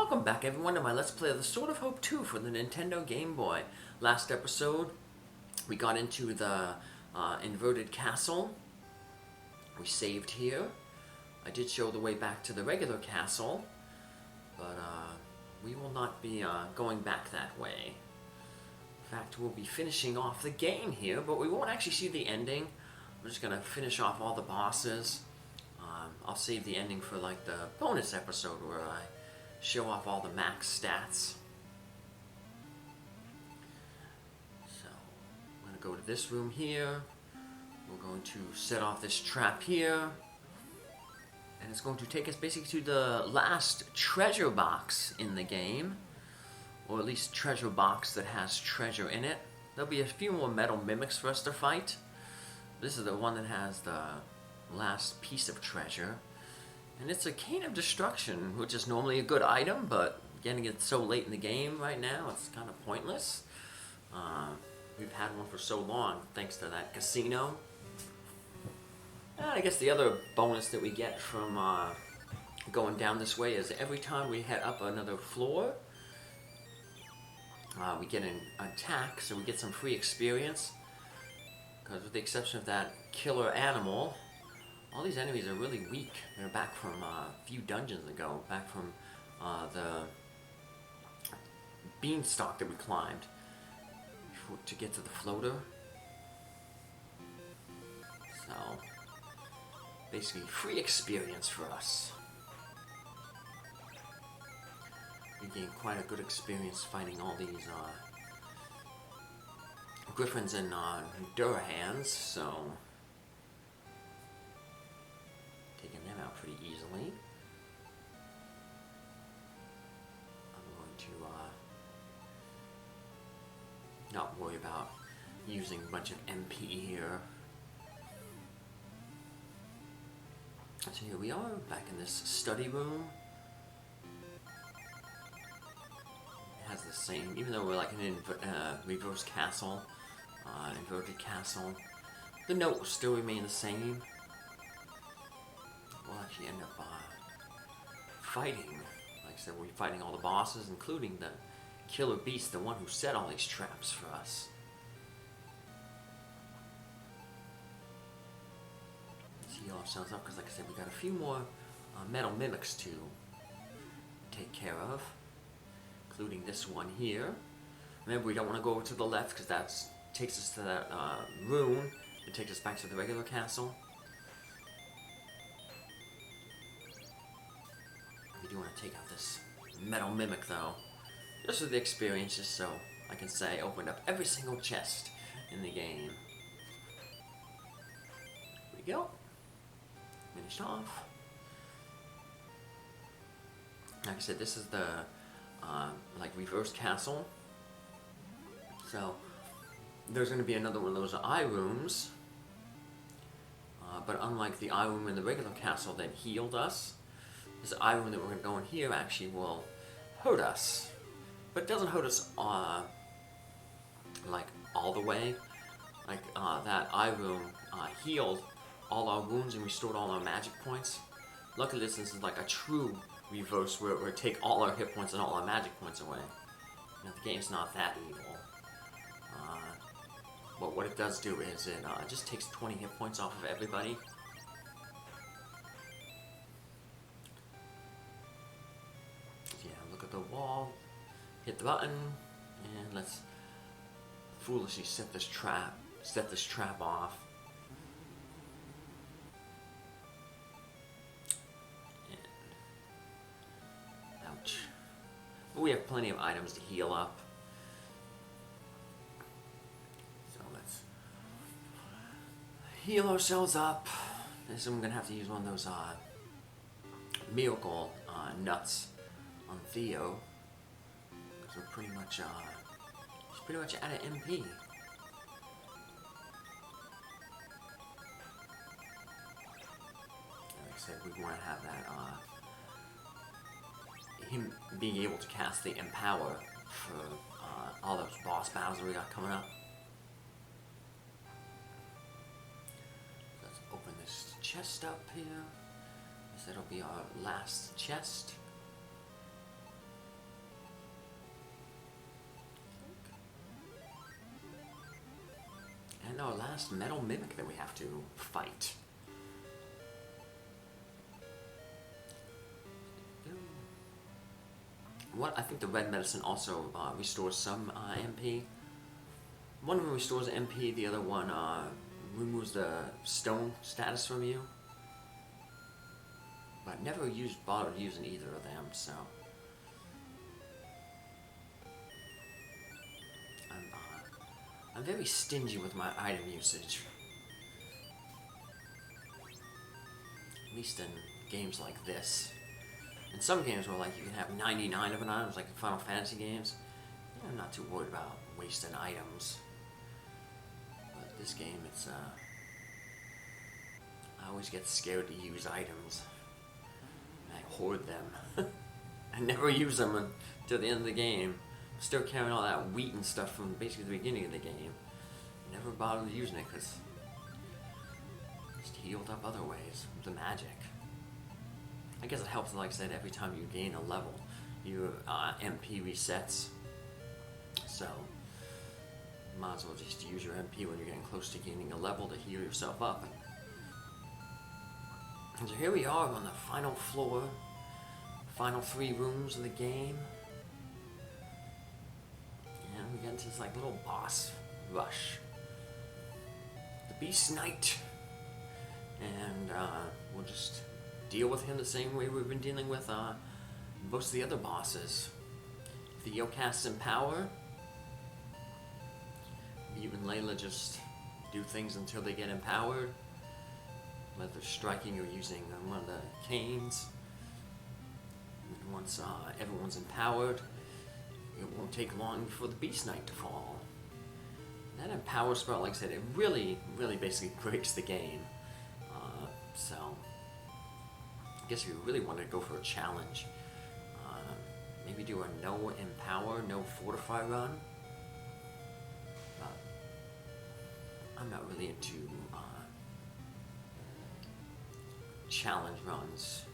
Welcome back everyone to my Let's Play of the Sword of Hope 2 for the Nintendo Game Boy. Last episode, we got into the inverted castle. We saved here. I did show the way back to the regular castle, but we will not be going back that way. In fact, we'll be finishing off the game here, but we won't actually see the ending. I'm just going to finish off all the bosses. I'll save the ending for like the bonus episode where I show off all the max stats. So, I'm going to go to this room here. We're going to set off this trap here. And it's going to take us basically to the last treasure box in the game. Or at least treasure box that has treasure in it. There'll be a few more metal mimics for us to fight. This is the one that has the last piece of treasure. And it's a Cane of Destruction, which is normally a good item, but getting it so late in the game right now, it's kind of pointless. We've had one for so long, thanks to that casino. And I guess the other bonus that we get from going down this way is every time we head up another floor, we get an attack, so we get some free experience. Because with the exception of that killer animal, all these enemies are really weak. They're back from a few dungeons ago, back from the beanstalk that we climbed to get to the floater. So, basically free experience for us. We gained quite a good experience fighting all these griffins and Durahans, so taking them out pretty easily. I'm going to not worry about using a bunch of MP here. So here we are, back in this study room. It has the same, even though we're like in a reverse castle, inverted castle, the note will still remain the same. We'll actually end up fighting. Like I said, we'll be fighting all the bosses, including the killer beast, the one who set all these traps for us. Let's heal ourselves up, because like I said, we got a few more metal mimics to take care of, including this one here. Remember, we don't want to go over to the left, because that takes us to that rune. It takes us back to the regular castle. We do want to take out this metal mimic though, just for the experience, just so I can say I opened up every single chest in the game. Here we go. Finished off. Like I said, this is the like reverse castle. So there's going to be another one of those eye rooms, but unlike the eye room in the regular castle that healed us, this eye room that we're going to go in here actually will hurt us. But it doesn't hurt us like all the way. Like that eye room healed all our wounds and restored all our magic points. Luckily this is like a true reverse where it would take all our hit points and all our magic points away. You know, the game's not that evil. But what it does do is it just takes 20 hit points off of everybody. The wall, hit the button, and let's foolishly set this trap off. And, ouch. But we have plenty of items to heal up. So let's heal ourselves up. This I'm gonna have to use one of those miracle nuts on Theo, because we're pretty much he's pretty much out of MP. Like I said, we want to have that him being able to cast the Empower for all those boss battles that we got coming up. Let's open this chest up here. That'll be our last chest. our last metal mimic that we have to fight. What I think the red medicine also restores some MP. One of them restores MP, the other one removes the stone status from you. But never bothered using either of them, so I'm very stingy with my item usage. At least in games like this. In some games where like you can have 99 of an item, like in Final Fantasy games, I'm not too worried about wasting items. But this game, it's I always get scared to use items. I hoard them. I never use them until the end of the game. I'm still carrying all that wheat and stuff from basically the beginning of the game. Never bothered using it because just healed up other ways. The magic. I guess it helps, like I said, every time you gain a level, your MP resets. So, might as well just use your MP when you're getting close to gaining a level to heal yourself up. And so here we are on the final floor, final 3 rooms of the game. And we get into this like little boss rush. The Beast Knight. And we'll just deal with him the same way we've been dealing with most of the other bosses. Theo casts Empower. You and Layla just do things until they get empowered. Whether they're striking or using one of the canes. And once everyone's empowered, it won't take long for the Beast Knight to fall. That Empower spell, like I said, it really, really basically breaks the game. So, I guess if you really wanted to go for a challenge, maybe do a no Empower, no Fortify run. I'm not really into challenge runs.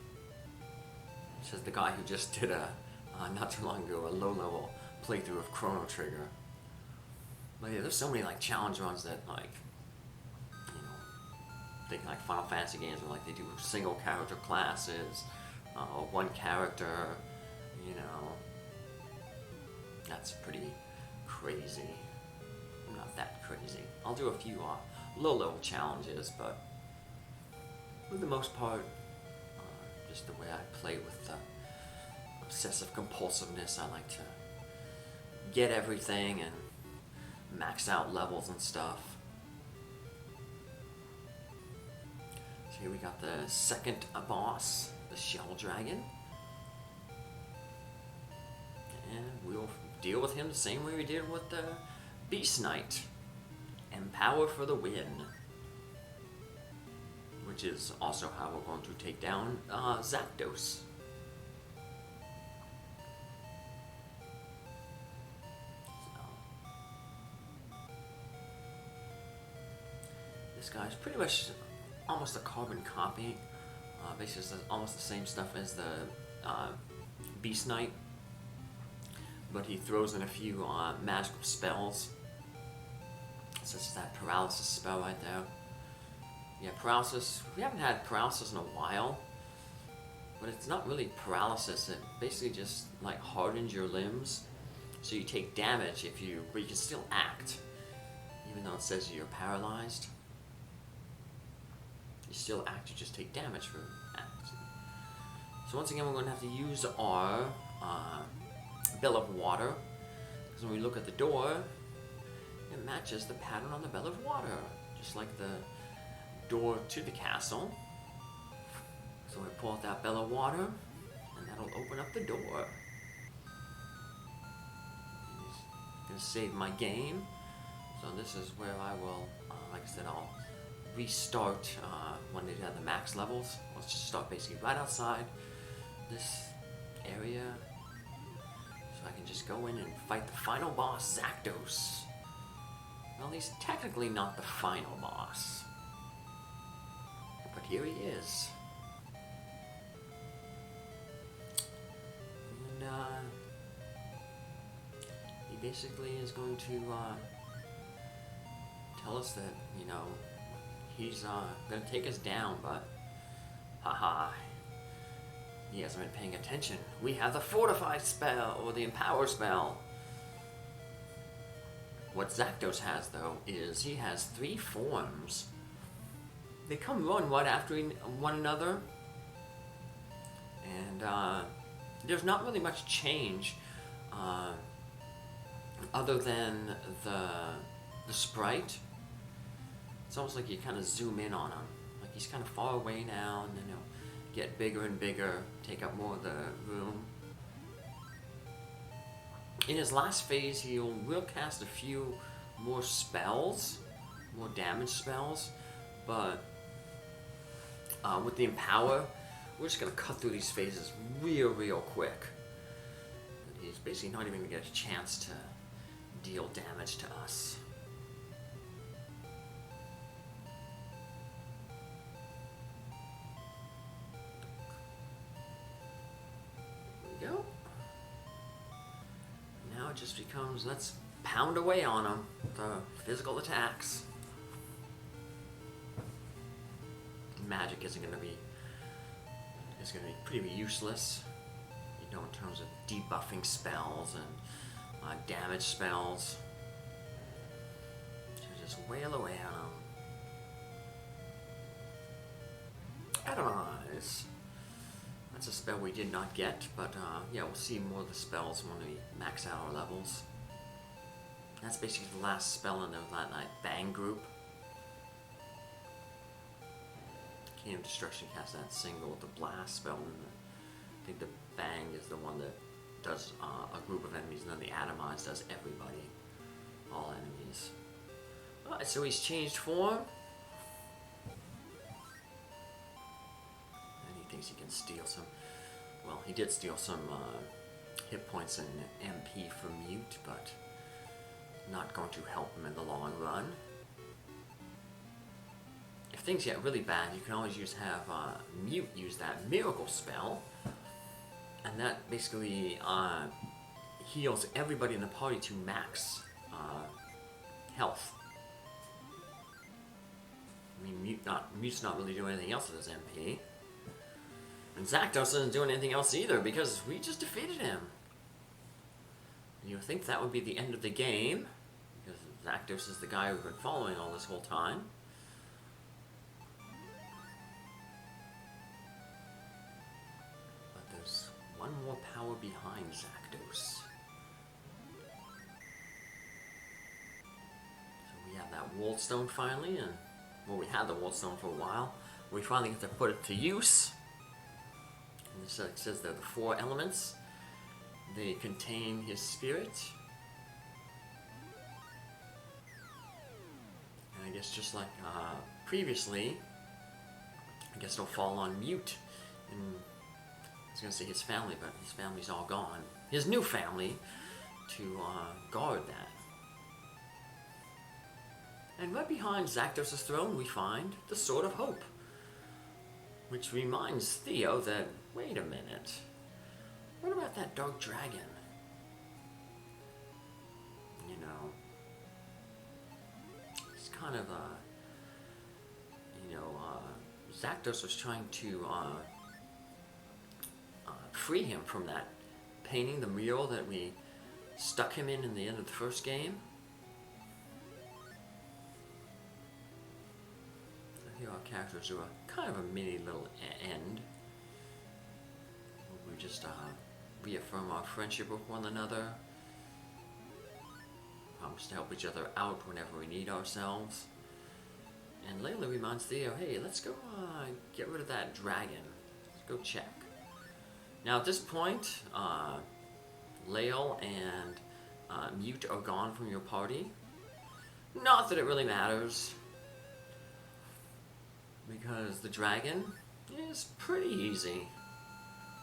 Says the guy who just did not too long ago, a low-level playthrough of Chrono Trigger. But yeah, there's so many like challenge runs that like, you know, think like Final Fantasy games where like they do single character classes, one character, you know. That's pretty crazy. Not that crazy. I'll do a few low-level challenges, but for the most part, just the way I play with obsessive compulsiveness, I like to get everything and max out levels and stuff. So here we got the second boss, the Shell Dragon. And we'll deal with him the same way we did with the Beast Knight. Empower for the win. Which is also how we're going to take down Zakdos. This guy's pretty much almost a carbon copy. Basically, it's almost the same stuff as the Beast Knight, but he throws in a few magical spells, such as that paralysis spell right there. Yeah, paralysis. We haven't had paralysis in a while, but it's not really paralysis. It basically just like hardens your limbs, so you take damage but you can still act, even though it says you're paralyzed. You still act. You just take damage for acting. So once again, we're going to have to use our Bell of Water, because when we look at the door, it matches the pattern on the Bell of Water, just like the door to the castle. So we pull out that Bell of Water, and that'll open up the door. I'm gonna save my game. So this is where I will, like I said, I'll restart when they have the max levels. Let's just start basically right outside this area, so I can just go in and fight the final boss, Zakdos. Well, he's technically not the final boss, but here he is. And he basically is going to tell us that, you know, he's gonna take us down, but haha, he hasn't been paying attention. We have the Fortify spell, or the Empower spell. What Zakdos has, though, is he has 3 forms. They come run right after one another, and there's not really much change other than the sprite. It's almost like you kind of zoom in on him. Like he's kind of far away now, and then he'll get bigger and bigger, take up more of the room. In his last phase, will cast a few more spells, more damage spells, but with the Empower, we're just going to cut through these phases real quick. He's basically not even going to get a chance to deal damage to us. There we go. Now it just becomes, let's pound away on him, the physical attacks. Magic is going to be pretty useless, you know, in terms of debuffing spells and damage spells. So just wail away on them. Atomize. That's a spell we did not get, but yeah, we'll see more of the spells when we max out our levels. That's basically the last spell in the Bang group. Kingdom Destruction casts that single with the blast spell, and I think the Bang is the one that does a group of enemies, and then the Atomize does everybody, all enemies. Alright, so he's changed form. And he thinks he can steal some, well, he did steal some hit points and MP from Mute, but not going to help him in the long run. If things get really bad, you can always have Mute use that Miracle spell, and that basically heals everybody in the party to max health. I mean, Mute's not really doing anything else with his MP. And Zakdos isn't doing anything else either, because we just defeated him. You would think that would be the end of the game, because Zakdos is the guy we've been following all this whole time. One more power behind Zakdos. So we have that Wardstone finally, and well, we had the Wardstone for a while. We finally get to put it to use. And it says they're the 4 elements. They contain his spirit. And I guess just like previously, I guess it'll fall on Mute. And I was going to say his family, but his family's all gone. His new family to guard that. And right behind Zakdos' throne we find the Sword of Hope, which reminds Theo that, wait a minute, what about that dark dragon? You know, it's kind of Zakdos was trying to free him from that painting, the mural that we stuck him in the end of the first game. So here our characters do a kind of a mini little end. We just reaffirm our friendship with one another. Promise to help each other out whenever we need ourselves. And Layl reminds Theo, hey, let's go get rid of that dragon. Let's go check. Now at this point, Layl and Mute are gone from your party. Not that it really matters, because the dragon is pretty easy.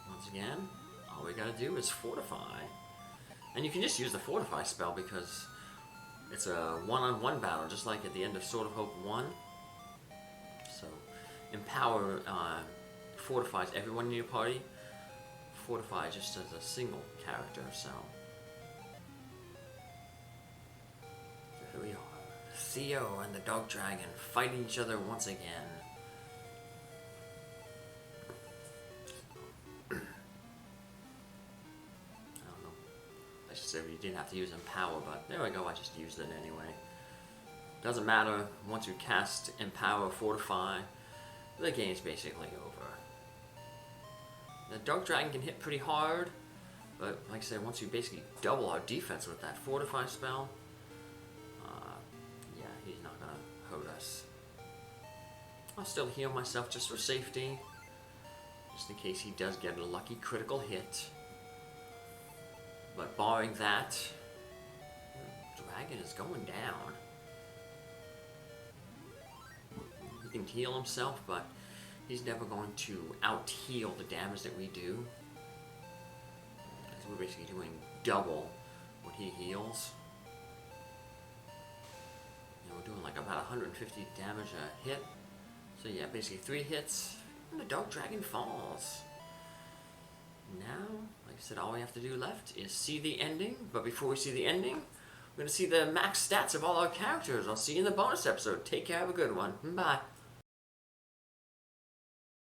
Once again, all we gotta do is fortify. And you can just use the fortify spell because it's a one-on-one battle, just like at the end of Sword of Hope 1. So, Empower fortifies everyone in your party. Fortify just as a single character, so here we are. Theo and the dog dragon fighting each other once again. I don't know. I should say we didn't have to use Empower, but there we go, I just used it anyway. Doesn't matter, once you cast Empower, Fortify, the game's basically over. The dog dragon can hit pretty hard, but like I said, once you basically double our defense with that Fortify spell, yeah, he's not gonna hurt us. I'll still heal myself just for safety, just in case he does get a lucky critical hit. But barring that, dragon is going down. He can heal himself, but he's never going to out-heal the damage that we do. We're basically doing double what he heals. And we're doing like about 150 damage a hit. So yeah, basically 3 hits, and the dog dragon falls. Now, like I said, all we have to do left is see the ending. But before we see the ending, we're going to see the max stats of all our characters. I'll see you in the bonus episode. Take care, have a good one. Bye.